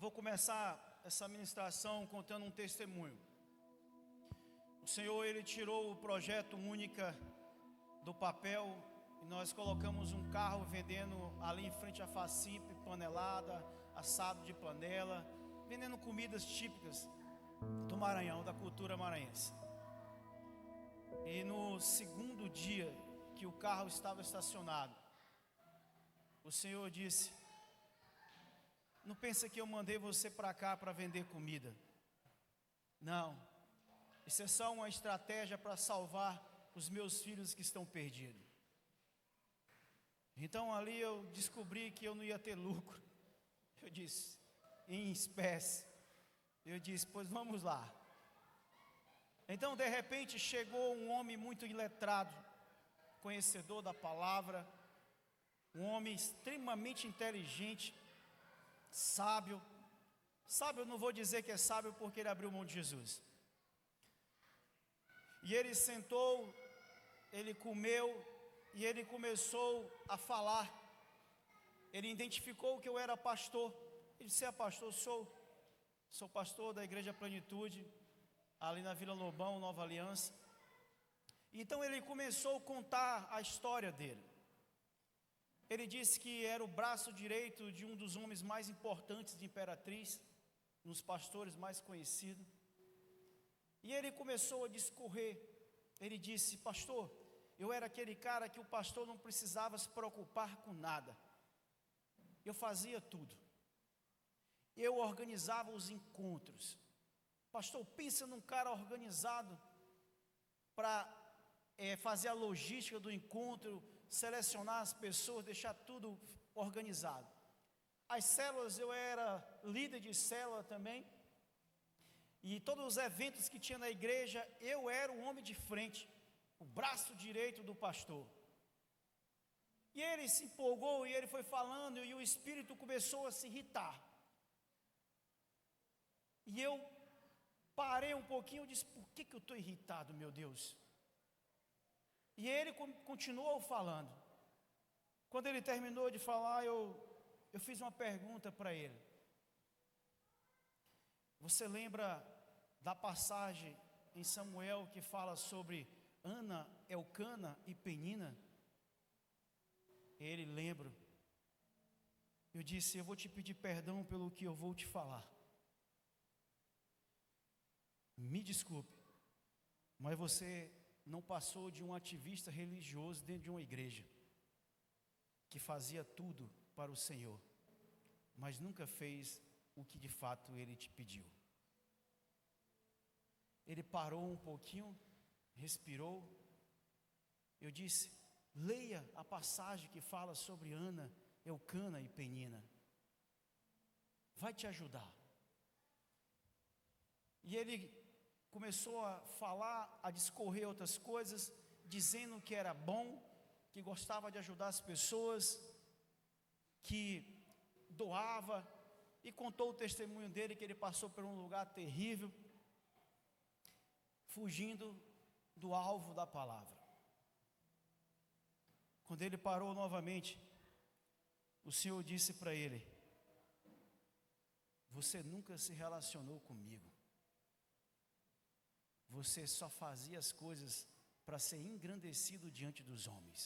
vou começar essa ministração contando um testemunho. O Senhor, Ele tirou o projeto Única do papel e nós colocamos um carro vendendo ali em frente à Facimp, panelada, assado de panela, vendendo comidas típicas do Maranhão, da cultura maranhense. E no segundo dia que o carro estava estacionado, o Senhor disse: não pensa que eu mandei você para cá para vender comida. Não, isso é só uma estratégia para salvar os meus filhos que estão perdidos. Então ali eu descobri que eu não ia ter lucro. Eu disse, em espécie. Eu disse, pois vamos lá. Então de repente chegou um homem muito iletrado, conhecedor da palavra, um homem extremamente inteligente, sábio. Sábio, eu não vou dizer que é sábio porque ele abriu mão de Jesus. E ele sentou, ele comeu e ele começou a falar. Ele identificou que eu era pastor. Ele disse: é pastor, sou pastor da Igreja Plenitude, ali na Vila Lobão, Nova Aliança. Então ele começou a contar a história dele. Ele disse que era o braço direito de um dos homens mais importantes de Imperatriz, um dos pastores mais conhecidos. E ele começou a discorrer. Ele disse: pastor, eu era aquele cara que o pastor não precisava se preocupar com nada. Eu fazia tudo. Eu organizava os encontros. Pastor, pensa num cara organizado para fazer a logística do encontro, selecionar as pessoas, deixar tudo organizado. As células, eu era líder de célula também. E todos os eventos que tinha na igreja, eu era o homem de frente, o braço direito do pastor. E ele se empolgou e ele foi falando e o espírito começou a se irritar. E eu parei um pouquinho e disse: por que eu estou irritado, meu Deus? E ele continuou falando. Quando ele terminou de falar, eu fiz uma pergunta para ele. Você lembra da passagem em Samuel que fala sobre Ana, Elcana e Penina? Ele lembra. Eu disse: eu vou te pedir perdão pelo que eu vou te falar. Me desculpe, mas você não passou de um ativista religioso dentro de uma igreja, que fazia tudo para o Senhor, mas nunca fez o que de fato Ele te pediu. Ele parou um pouquinho, respirou. Eu disse: leia a passagem que fala sobre Ana, Elcana e Penina. Vai te ajudar. E ele começou a falar, a discorrer outras coisas, dizendo que era bom, que gostava de ajudar as pessoas, que doava, e contou o testemunho dele, que ele passou por um lugar terrível, fugindo do alvo da palavra. Quando ele parou novamente, o Senhor disse para ele: você nunca se relacionou comigo. Você só fazia as coisas para ser engrandecido diante dos homens.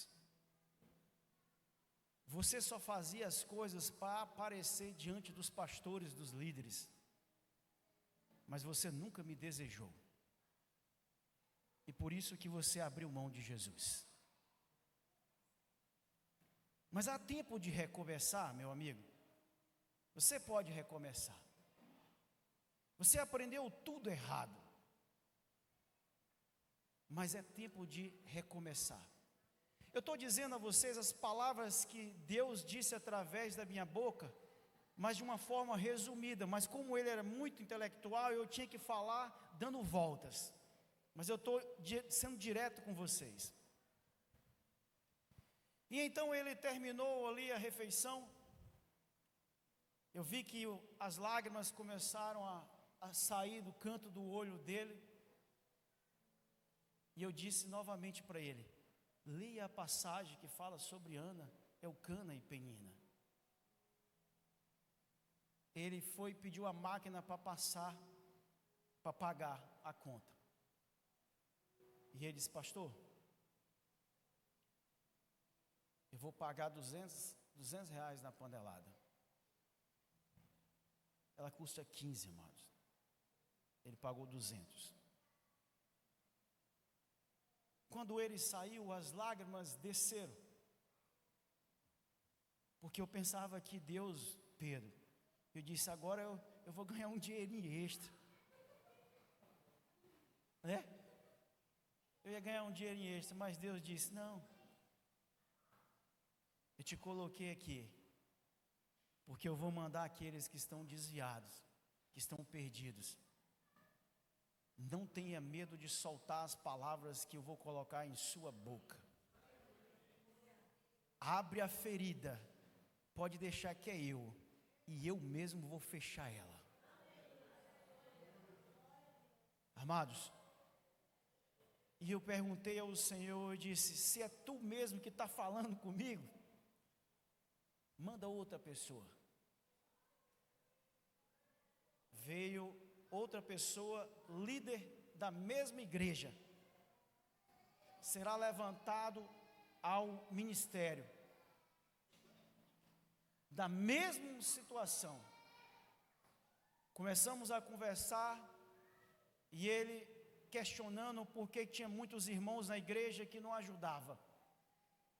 Você só fazia as coisas para aparecer diante dos pastores, dos líderes. Mas você nunca me desejou. E por isso que você abriu mão de Jesus. Mas há tempo de recomeçar, meu amigo. Você pode recomeçar. Você aprendeu tudo errado. Mas é tempo de recomeçar. Eu estou dizendo a vocês as palavras que Deus disse através da minha boca, mas de uma forma resumida. Mas como ele era muito intelectual, eu tinha que falar dando voltas. Mas eu estou sendo direto com vocês. E então ele terminou ali a refeição. Eu vi que as lágrimas começaram a sair do canto do olho dele. E eu disse novamente para ele: leia a passagem que fala sobre Ana, Elcana e Penina. ele foi e pediu a máquina para passar, para pagar a conta. E ele disse: pastor, eu vou pagar 200 reais na panelada. Ela custa 15, amados. Ele pagou 200. Quando ele saiu, as lágrimas desceram. Porque eu pensava que Deus, Pedro, eu disse: agora eu vou ganhar um dinheirinho extra. Né? Eu ia ganhar um dinheirinho extra, mas Deus disse: não. Eu te coloquei aqui, porque eu vou mandar aqueles que estão desviados, que estão perdidos. Não tenha medo de soltar as palavras que eu vou colocar em sua boca. Abre a ferida, pode deixar que é eu, e eu mesmo vou fechar ela. Amados, e eu perguntei ao Senhor, eu disse: se é tu mesmo que está falando comigo, manda outra pessoa. Veio outra pessoa, líder da mesma igreja, será levantado ao ministério, da mesma situação. Começamos a conversar, e ele questionando por que tinha muitos irmãos na igreja que não ajudavam,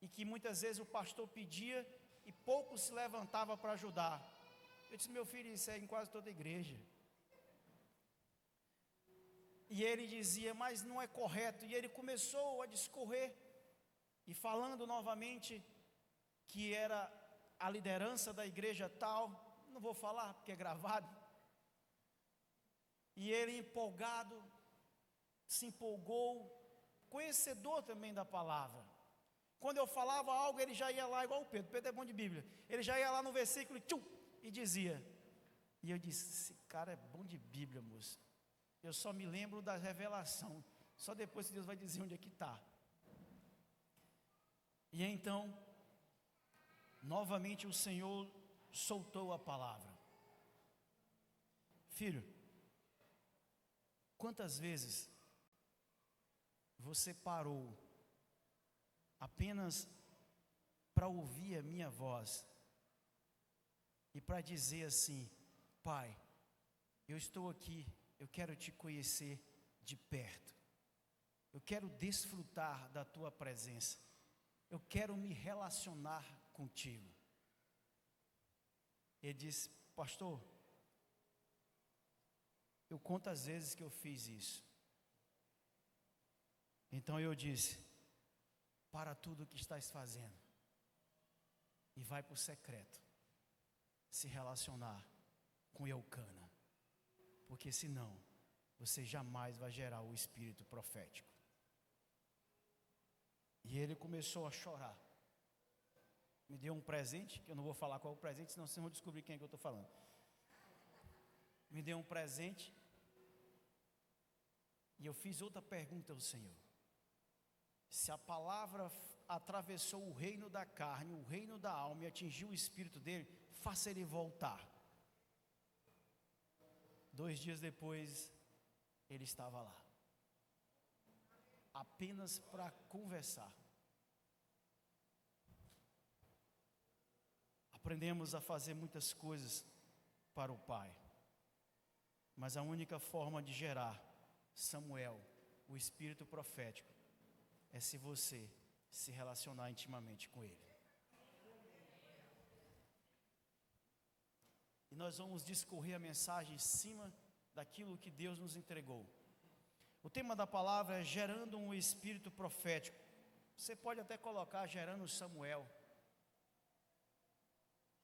e que muitas vezes o pastor pedia e pouco se levantava para ajudar. Eu disse: meu filho, isso é em quase toda igreja. E ele dizia: mas não é correto. E ele começou a discorrer, e falando novamente que era a liderança da igreja tal, não vou falar porque é gravado. E ele empolgado, se empolgou, conhecedor também da palavra. Quando eu falava algo, ele já ia lá, igual o Pedro. Pedro é bom de Bíblia. Ele já ia lá no versículo e dizia. E eu disse: esse cara é bom de Bíblia, moço. Eu só me lembro da revelação. Só depois que Deus vai dizer onde é que está. E então, novamente o Senhor soltou a palavra. Filho, quantas vezes você parou apenas para ouvir a minha voz e para dizer assim: pai, eu estou aqui, eu quero te conhecer de perto, eu quero desfrutar da tua presença, eu quero me relacionar contigo. Ele disse: pastor, eu conto as vezes que eu fiz isso. Então eu disse: para tudo o que estás fazendo e vai para o secreto se relacionar com Eucana, porque senão você jamais vai gerar o espírito profético. E ele começou a chorar, me deu um presente, que eu não vou falar qual é o presente, senão vocês vão descobrir quem é que eu estou falando. Me deu um presente, e eu fiz outra pergunta ao Senhor: se a palavra atravessou o reino da carne, o reino da alma e atingiu o espírito dele, faça ele voltar. 2 dias depois, ele estava lá, apenas para conversar. Aprendemos a fazer muitas coisas para o Pai, mas a única forma de gerar Samuel, o espírito profético, é se você se relacionar intimamente com ele. E nós vamos discorrer a mensagem em cima daquilo que Deus nos entregou. O tema da palavra é gerando um espírito profético. Você pode até colocar gerando Samuel,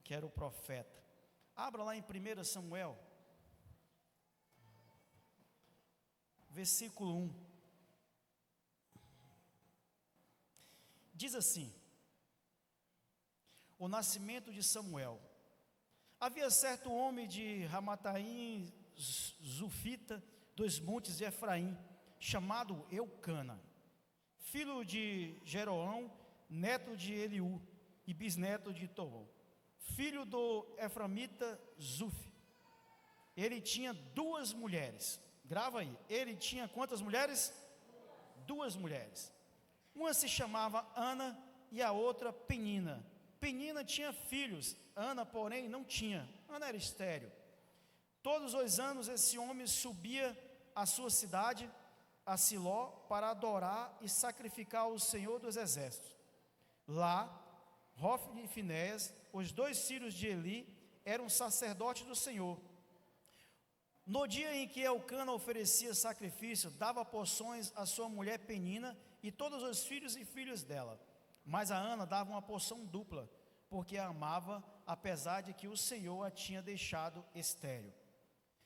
que era o profeta. Abra lá em 1 Samuel, versículo 1. Diz assim: o nascimento de Samuel. Havia certo homem de Ramataim, Zufita, dos montes de Efraim, chamado Eucana, filho de Jeroão, neto de Eliú e bisneto de Toom, filho do Eframita Zuf. ele tinha 2 mulheres. Grava aí, ele tinha quantas mulheres? 2 mulheres. Uma se chamava Ana e a outra Penina. Penina tinha filhos, Ana, porém, não tinha. Ana era estéril. Todos os anos esse homem subia à sua cidade, a Siló, para adorar e sacrificar ao Senhor dos Exércitos. Lá, Hofni e Finéias, os 2 filhos de Eli, eram sacerdotes do Senhor. No dia em que Elcana oferecia sacrifício, dava porções à sua mulher Penina e todos os filhos e filhas dela. Mas a Ana dava uma porção dupla, porque a amava, apesar de que o Senhor a tinha deixado estéril.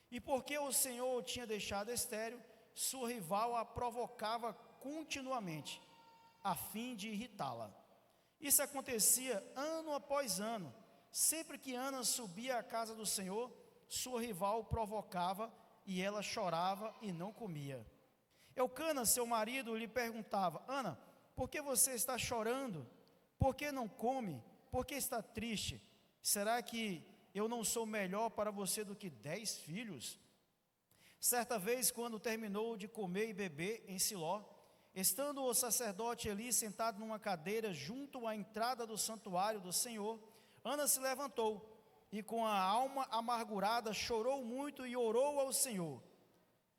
E porque o Senhor o tinha deixado estéril, sua rival a provocava continuamente, a fim de irritá-la. Isso acontecia ano após ano. Sempre que Ana subia à casa do Senhor, sua rival provocava, e ela chorava e não comia. Elcana, seu marido, lhe perguntava: Ana, por que você está chorando? Por que não come? Por que está triste? Será que eu não sou melhor para você do que 10 filhos? Certa vez, quando terminou de comer e beber em Siló, estando o sacerdote Eli sentado numa cadeira junto à entrada do santuário do Senhor, Ana se levantou e com a alma amargurada chorou muito e orou ao Senhor.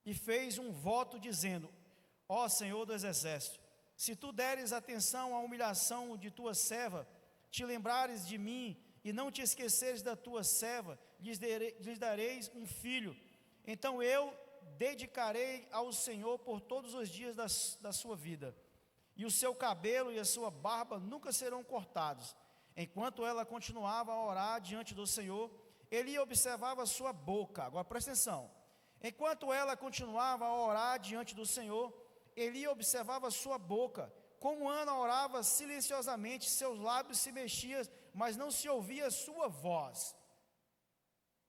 E fez um voto dizendo: Ó Senhor dos Exércitos, se tu deres atenção à humilhação de tua serva, te lembrares de mim e não te esqueceres da tua serva, lhes dareis um filho. Então eu dedicarei ao Senhor por todos os dias da sua vida, e o seu cabelo e a sua barba nunca serão cortados. Enquanto ela continuava a orar diante do Senhor, Eli observava sua boca. Agora presta atenção. Enquanto ela continuava a orar diante do Senhor, Eli observava sua boca. Como Ana orava silenciosamente, seus lábios se mexiam, mas não se ouvia sua voz.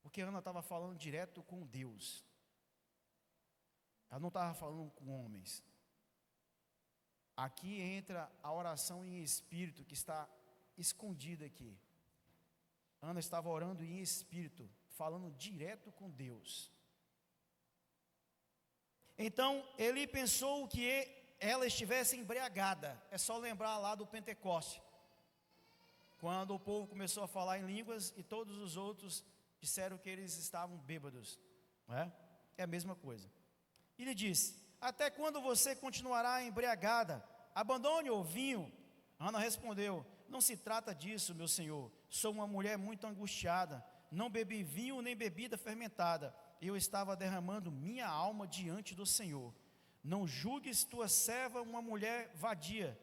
Porque Ana estava falando direto com Deus. Ela não estava falando com homens. Aqui entra a oração em espírito, que está escondida aqui. Ana estava orando em espírito, falando direto com Deus. Então, Eli pensou que ela estivesse embriagada. É só lembrar lá do Pentecoste, quando o povo começou a falar em línguas e todos os outros disseram que eles estavam bêbados. Não é? É a mesma coisa. E ele disse: até quando você continuará embriagada? Abandone o vinho. Ana respondeu: não se trata disso, meu senhor. Sou uma mulher muito angustiada. Não bebi vinho nem bebida fermentada. Eu estava derramando minha alma diante do Senhor. Não julgues tua serva uma mulher vadia.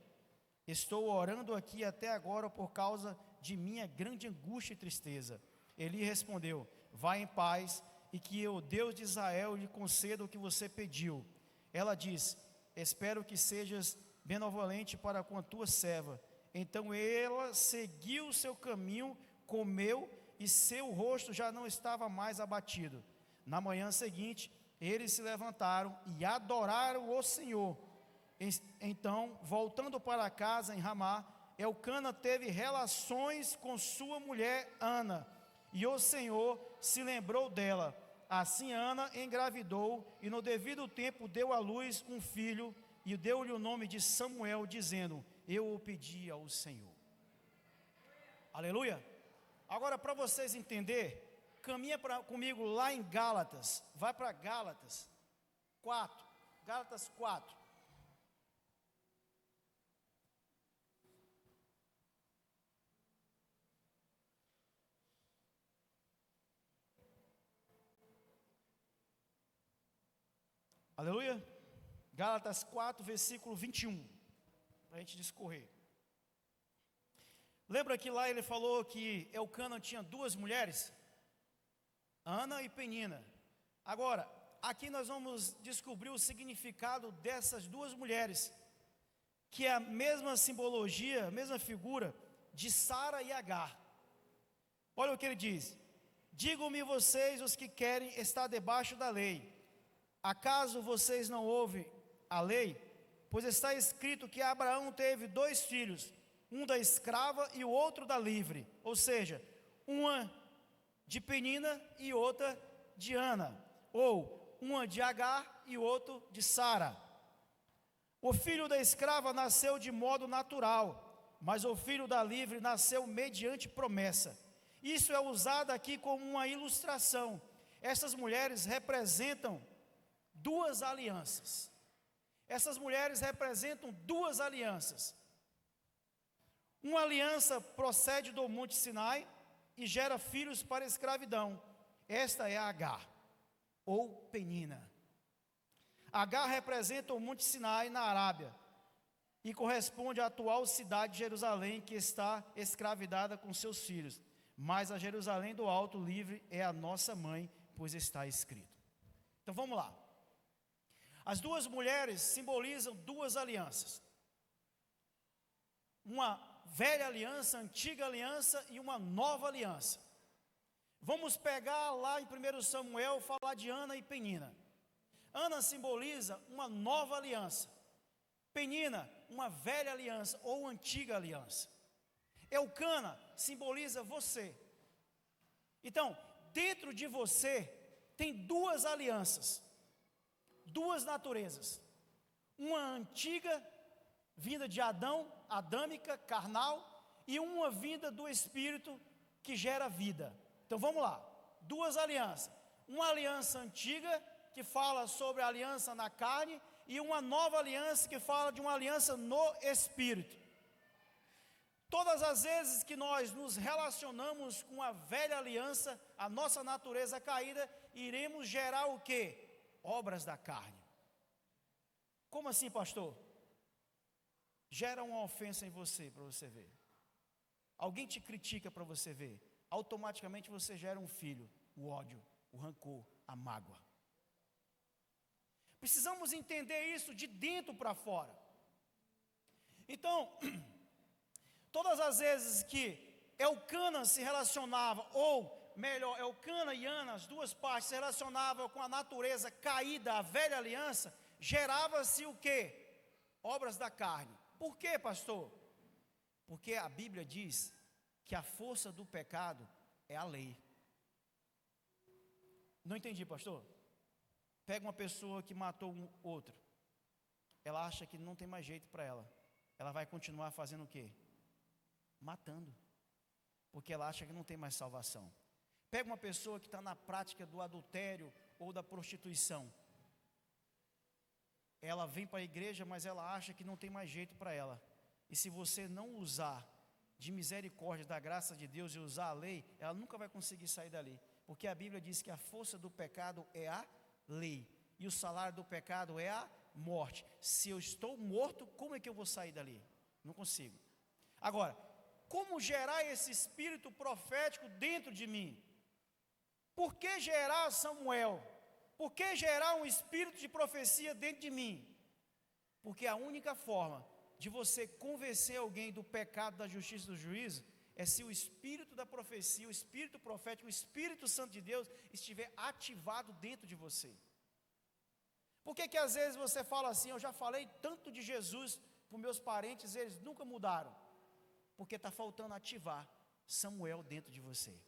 Estou orando aqui até agora por causa de minha grande angústia e tristeza. Eli respondeu: vá em paz, e que o Deus de Israel lhe conceda o que você pediu. Ela disse: espero que sejas benevolente para com a tua serva. Então ela seguiu o seu caminho, comeu, e seu rosto já não estava mais abatido. Na manhã seguinte, eles se levantaram e adoraram o Senhor. Então, voltando para casa em Ramá, Elcana teve relações com sua mulher Ana, e o Senhor se lembrou dela. Assim Ana engravidou e no devido tempo deu à luz um filho, e deu-lhe o nome de Samuel, dizendo: eu o pedi ao Senhor. Aleluia. Agora, para vocês entenderem, caminha comigo lá em Gálatas. Vai para Gálatas 4. Gálatas 4. Aleluia. Gálatas 4, versículo 21. Para a gente discorrer. Lembra que lá ele falou que Elcana tinha 2 mulheres? Ana e Penina. Agora, aqui nós vamos descobrir o significado dessas 2 mulheres, que é a mesma simbologia, a mesma figura de Sara e Agar. Olha o que ele diz: digam-me vocês, os que querem estar debaixo da lei, acaso vocês não ouvem a lei? Pois está escrito que Abraão teve 2 filhos, um da escrava e o outro da livre, ou seja, uma de Penina e outra de Ana, ou uma de Agar e outro de Sara. O filho da escrava nasceu de modo natural, mas o filho da livre nasceu mediante promessa. Isso é usado aqui como uma ilustração. Essas mulheres representam duas alianças. Essas mulheres representam duas alianças. Uma aliança procede do Monte Sinai e gera filhos para a escravidão. Esta é Agar, ou Penina. Agar representa o Monte Sinai na Arábia e corresponde à atual cidade de Jerusalém, que está escravidada com seus filhos. Mas a Jerusalém do Alto livre é a nossa mãe, pois está escrito. Então vamos lá. As duas mulheres simbolizam duas alianças. Uma velha aliança, antiga aliança e uma nova aliança. Vamos pegar lá em 1 Samuel, falar de Ana e Penina. Ana simboliza uma nova aliança. Penina, uma velha aliança ou antiga aliança. Eucana simboliza você. Então, dentro de você tem duas alianças, duas naturezas. Uma antiga, vinda de Adão, adâmica, carnal, e uma vinda do Espírito que gera vida. Então vamos lá, duas alianças. Uma aliança antiga, que fala sobre a aliança na carne, e uma nova aliança que fala de uma aliança no Espírito. Todas as vezes que nós nos relacionamos com a velha aliança, a nossa natureza caída, iremos gerar o quê? Obras da carne. Como assim, pastor? Gera uma ofensa em você, para você ver. Alguém te critica para você ver. Automaticamente você gera um filho, o ódio, o rancor, a mágoa. Precisamos entender isso de dentro para fora. Então, todas as vezes que Eucana se relacionava, ou melhor, Eucana e Ana, as duas partes se relacionavam com a natureza caída, a velha aliança, gerava-se o quê? Obras da carne. Por quê, pastor? Porque a Bíblia diz que a força do pecado é a lei. Não entendi, pastor? Pega uma pessoa que matou um outro. Ela acha que não tem mais jeito para ela. Ela vai continuar fazendo o quê? Matando. Porque ela acha que não tem mais salvação. Pega uma pessoa que está na prática do adultério ou da prostituição. Ela vem para a igreja, mas ela acha que não tem mais jeito para ela. E se você não usar de misericórdia, da graça de Deus e usar a lei, ela nunca vai conseguir sair dali. Porque a Bíblia diz que a força do pecado é a lei. E o salário do pecado é a morte. Se eu estou morto, como é que eu vou sair dali? Não consigo. Agora, como gerar esse espírito profético dentro de mim? Por que gerar Samuel? Por que gerar um espírito de profecia dentro de mim? Porque a única forma de você convencer alguém do pecado, da justiça e do juízo é se o espírito da profecia, o espírito profético, o Espírito Santo de Deus estiver ativado dentro de você. Por que que às vezes você fala assim, eu já falei tanto de Jesus para os meus parentes, eles nunca mudaram? Porque está faltando ativar Samuel dentro de você.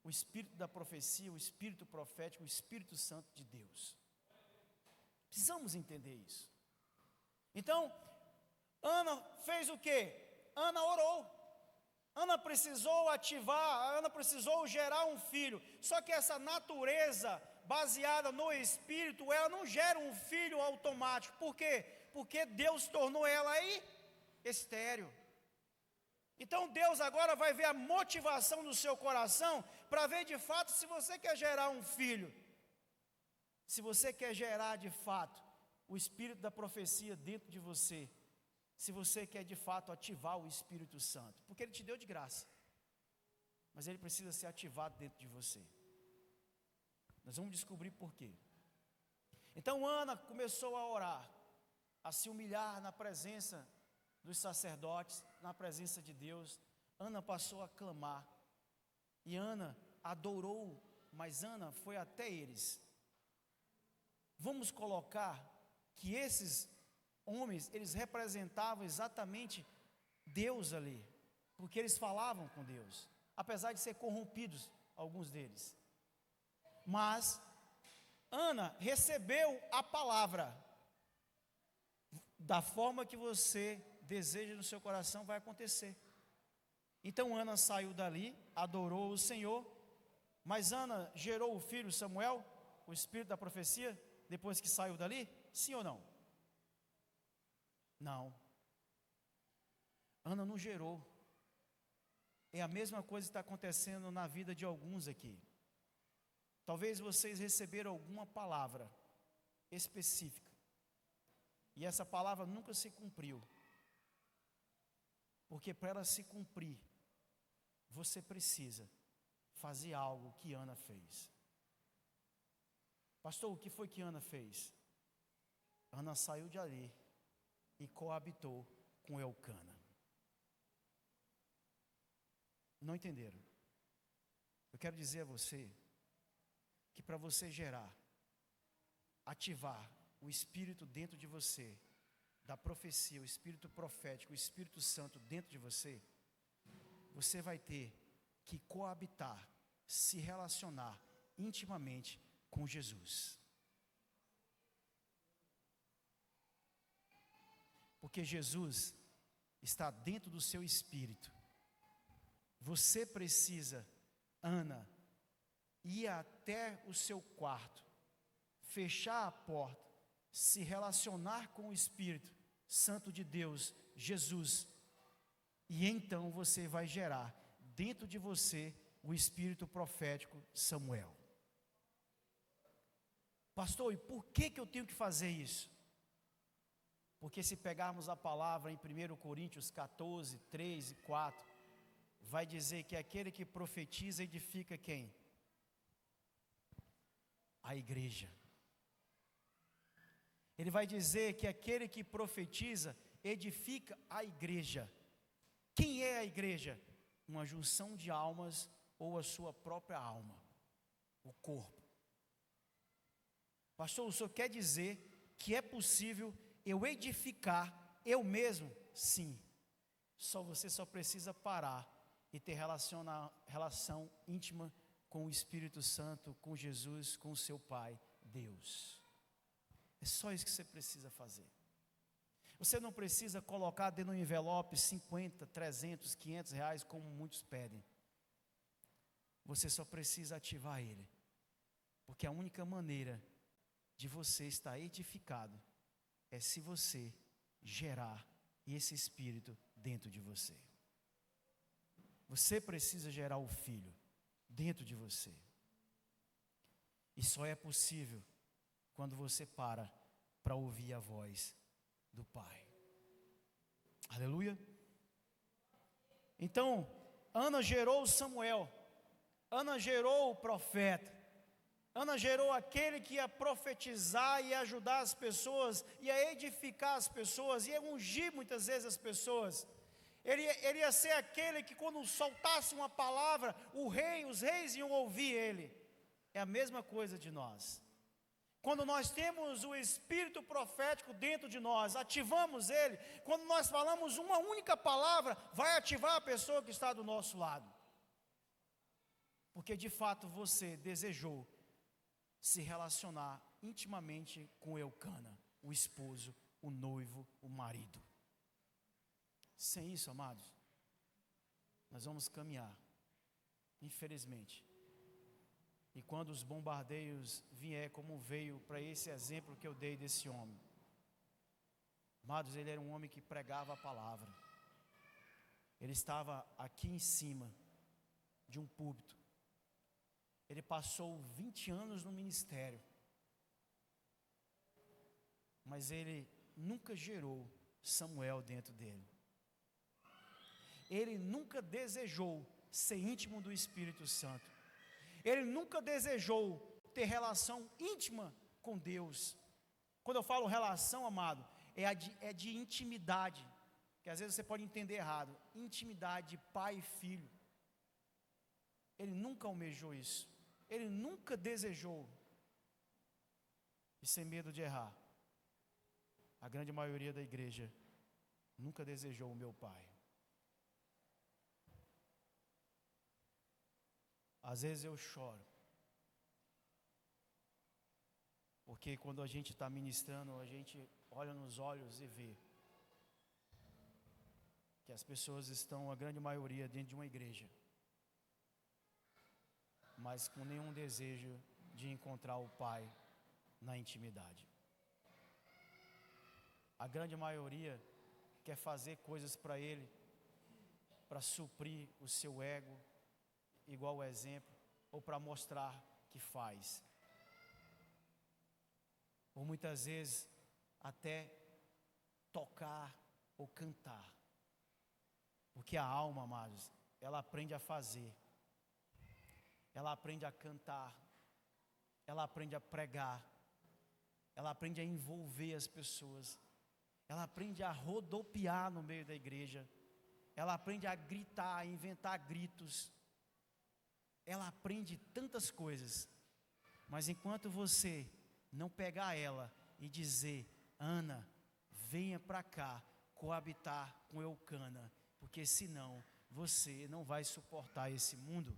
O espírito da profecia, o espírito profético, o Espírito Santo de Deus. Precisamos entender isso. Então, Ana fez o quê? Ana orou. Ana precisou ativar, Ana precisou gerar um filho. Só que essa natureza baseada no Espírito, ela não gera um filho automático. Por quê? Porque Deus tornou ela aí estéril. Então Deus agora vai ver a motivação do seu coração para ver de fato se você quer gerar um filho. Se você quer gerar de fato o espírito da profecia dentro de você. Se você quer de fato ativar o Espírito Santo. Porque Ele te deu de graça. Mas Ele precisa ser ativado dentro de você. Nós vamos descobrir por quê. Então Ana começou a orar, a se humilhar na presença dos sacerdotes, na presença de Deus. Ana passou a clamar. E Ana adorou, mas Ana foi até eles. Vamos colocar que esses homens, eles representavam exatamente Deus ali, porque eles falavam com Deus, apesar de ser corrompidos, alguns deles. Mas Ana recebeu a palavra. Da forma que você deseja no seu coração, vai acontecer. Então Ana saiu dali, adorou o Senhor, mas Ana gerou o filho Samuel, o espírito da profecia, depois que saiu dali? Sim ou não? Não. Ana não gerou. É a mesma coisa que está acontecendo na vida de alguns aqui. Talvez vocês receberam alguma palavra específica, e essa palavra nunca se cumpriu, porque para ela se cumprir, você precisa fazer algo que Ana fez. Pastor, o que foi que Ana fez? Ana saiu de ali e coabitou com Eucana. Não entenderam? Eu quero dizer a você que para você gerar, ativar o Espírito dentro de você, da profecia, o Espírito profético, o Espírito Santo dentro de você, você vai ter que coabitar, se relacionar intimamente com Jesus. Porque Jesus está dentro do seu espírito. Você precisa, Ana, ir até o seu quarto, fechar a porta, se relacionar com o Espírito Santo de Deus, Jesus, e então você vai gerar dentro de você o espírito profético Samuel. Pastor, e por que eu tenho que fazer isso? Porque se pegarmos a palavra em 1 Coríntios 14, 3 e 4, vai dizer que aquele que profetiza edifica quem? A igreja. Ele vai dizer que aquele que profetiza edifica a igreja. Quem é a igreja? Uma junção de almas ou a sua própria alma, o corpo. Pastor, o senhor quer dizer que é possível eu edificar eu mesmo? Sim. Você só precisa parar e ter relação íntima com o Espírito Santo, com Jesus, com o seu Pai, Deus. É só isso que você precisa fazer. Você não precisa colocar dentro do envelope 50, 300, 500 reais, como muitos pedem. Você só precisa ativar ele. Porque a única maneira de você estar edificado é se você gerar esse Espírito dentro de você. Você precisa gerar o Filho dentro de você. E só é possível quando você para ouvir a voz do Pai. Aleluia. Então, Ana gerou Samuel. Ana gerou o profeta. Ana gerou aquele que ia profetizar e ajudar as pessoas, ia edificar as pessoas, ia ungir muitas vezes as pessoas. Ele ia ser aquele que quando soltasse uma palavra, os reis iam ouvir ele. É a mesma coisa de nós. Quando nós temos o espírito profético dentro de nós, ativamos ele, quando nós falamos uma única palavra, vai ativar a pessoa que está do nosso lado. Porque de fato você desejou se relacionar intimamente com Eucana, o esposo, o noivo, o marido. Sem isso, amados, nós vamos caminhar, infelizmente. E quando os bombardeios vier, como veio para esse exemplo que eu dei desse homem. Amados, ele era um homem que pregava a palavra. Ele estava aqui em cima de um púlpito. Ele passou 20 anos no ministério. Mas ele nunca gerou Samuel dentro dele. Ele nunca desejou ser íntimo do Espírito Santo. Ele nunca desejou ter relação íntima com Deus. Quando eu falo relação, amado, é de intimidade, que às vezes você pode entender errado. Intimidade de pai e filho. Ele nunca almejou isso. Ele nunca desejou. E sem medo de errar, a grande maioria da igreja nunca desejou o meu pai. Às vezes eu choro, Porque quando a gente está ministrando, a gente olha nos olhos e vê que as pessoas estão, a grande maioria, dentro de uma igreja, mas com nenhum desejo de encontrar o Pai na intimidade. A grande maioria quer fazer coisas para Ele, para suprir o seu ego, igual o exemplo, ou para mostrar que faz. Ou muitas vezes até tocar ou cantar. Porque a alma, amados, ela aprende a fazer, ela aprende a cantar, ela aprende a pregar, ela aprende a envolver as pessoas, ela aprende a rodopiar no meio da igreja, ela aprende a gritar, a inventar gritos, ela aprende tantas coisas. Mas enquanto você não pegar ela e dizer: Ana, venha para cá coabitar com Eucana, porque senão você não vai suportar esse mundo,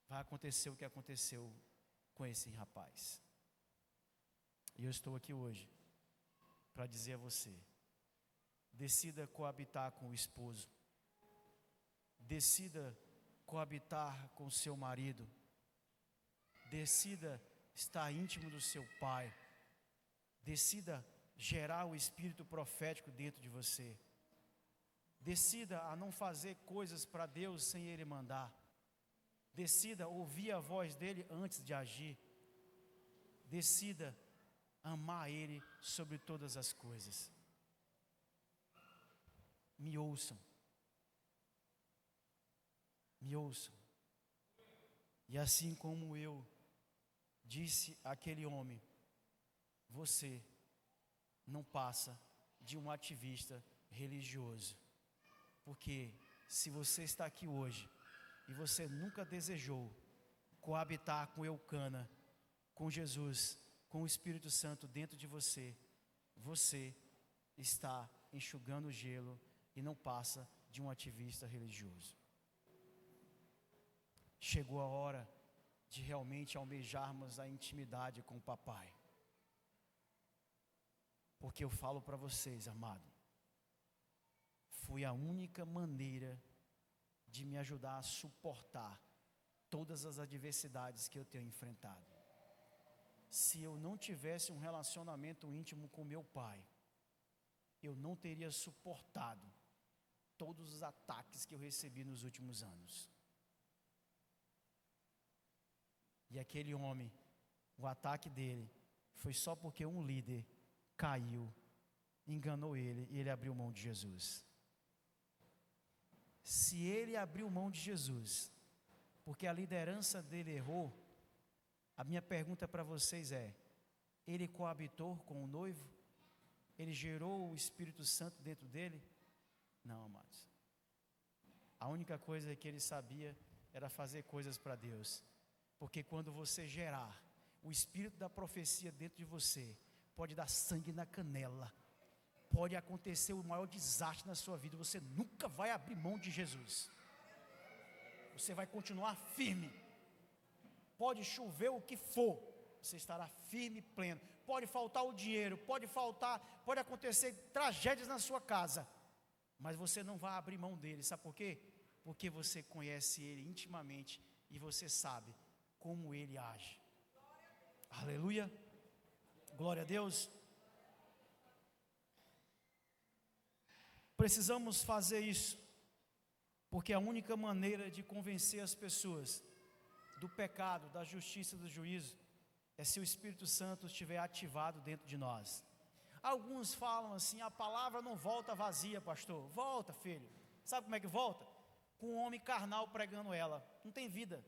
vai acontecer o que aconteceu com esse rapaz. E eu estou aqui hoje para dizer a você: decida coabitar com o esposo, decida coabitar com o seu marido, decida estar íntimo do seu pai, decida gerar o espírito profético dentro de você, decida a não fazer coisas para Deus sem Ele mandar, decida ouvir a voz dEle antes de agir, decida amar Ele sobre todas as coisas. Me ouçam, me ouçam, e assim como eu disse àquele homem, você não passa de um ativista religioso, porque se você está aqui hoje e você nunca desejou coabitar com Eucana, com Jesus, com o Espírito Santo dentro de você, você está enxugando o gelo e não passa de um ativista religioso. Chegou a hora de realmente almejarmos a intimidade com o papai. Porque eu falo para vocês, amado, foi a única maneira de me ajudar a suportar todas as adversidades que eu tenho enfrentado. Se eu não tivesse um relacionamento íntimo com meu pai, eu não teria suportado todos os ataques que eu recebi nos últimos anos. E aquele homem, o ataque dele foi só porque um líder caiu, enganou ele e ele abriu mão de Jesus. Se ele abriu mão de Jesus, porque a liderança dele errou, a minha pergunta para vocês é: ele coabitou com o noivo? Ele gerou o Espírito Santo dentro dele? Não, amados. A única coisa que ele sabia era fazer coisas para Deus. Porque quando você gerar o espírito da profecia dentro de você, pode dar sangue na canela, pode acontecer o maior desastre na sua vida, você nunca vai abrir mão de Jesus, você vai continuar firme, pode chover o que for, você estará firme e pleno, pode faltar o dinheiro, pode acontecer tragédias na sua casa, mas você não vai abrir mão dele, sabe por quê? Porque você conhece ele intimamente e você sabe como ele age. Aleluia, glória a Deus. Precisamos fazer isso, porque a única maneira de convencer as pessoas do pecado, da justiça e do juízo é se o Espírito Santo estiver ativado dentro de nós. Alguns falam assim: a palavra não volta vazia, pastor. Volta, filho. Sabe como é que volta? Com um homem carnal pregando ela, não tem vida.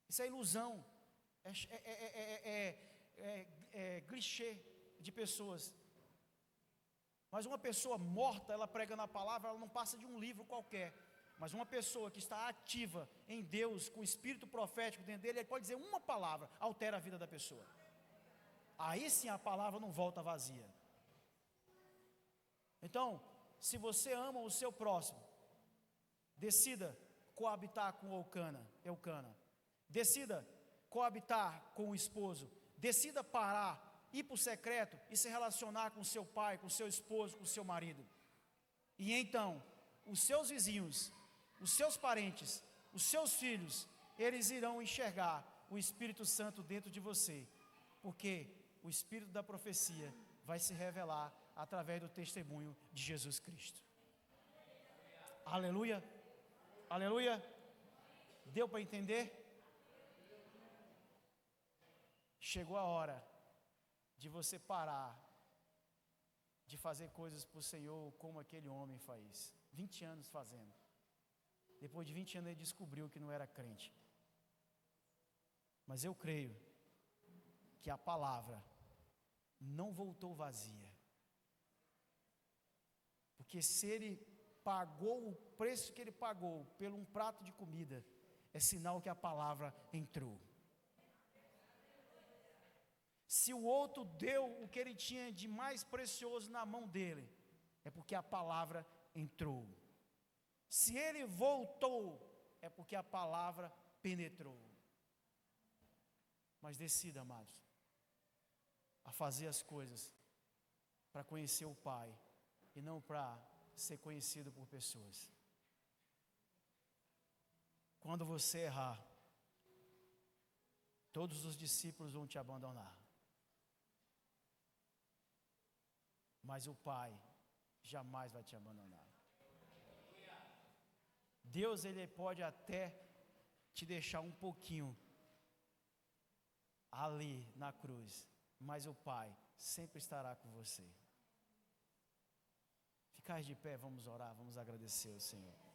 Isso é ilusão, é clichê de pessoas. Mas uma pessoa morta, ela pregando a palavra, ela não passa de um livro qualquer. Mas uma pessoa que está ativa em Deus, com o espírito profético dentro dele, ele pode dizer uma palavra, altera a vida da pessoa. Aí sim a palavra não volta vazia. Então, se você ama o seu próximo, decida coabitar com Eucana. Decida coabitar com o esposo. Decida parar, ir para o secreto e se relacionar com seu pai, com seu esposo, com seu marido. E então, os seus vizinhos, os seus parentes, os seus filhos, eles irão enxergar o Espírito Santo dentro de você, porque o Espírito da profecia vai se revelar através do testemunho de Jesus Cristo. Aleluia, aleluia. Deu para entender? Chegou a hora de você parar de fazer coisas para o Senhor como aquele homem faz. 20 anos fazendo. Depois de 20 anos ele descobriu que não era crente. Mas eu creio que a palavra não voltou vazia. Porque se ele pagou o preço que ele pagou por um prato de comida, é sinal que a palavra entrou. Se o outro deu o que ele tinha de mais precioso na mão dele, é porque a palavra entrou. Se ele voltou, é porque a palavra penetrou. Mas decida, amados, a fazer as coisas para conhecer o Pai e não para ser conhecido por pessoas. Quando você errar, todos os discípulos vão te abandonar. Mas o Pai jamais vai te abandonar. Deus, Ele pode até te deixar um pouquinho ali na cruz, mas o Pai sempre estará com você. Ficai de pé, vamos orar, vamos agradecer ao Senhor.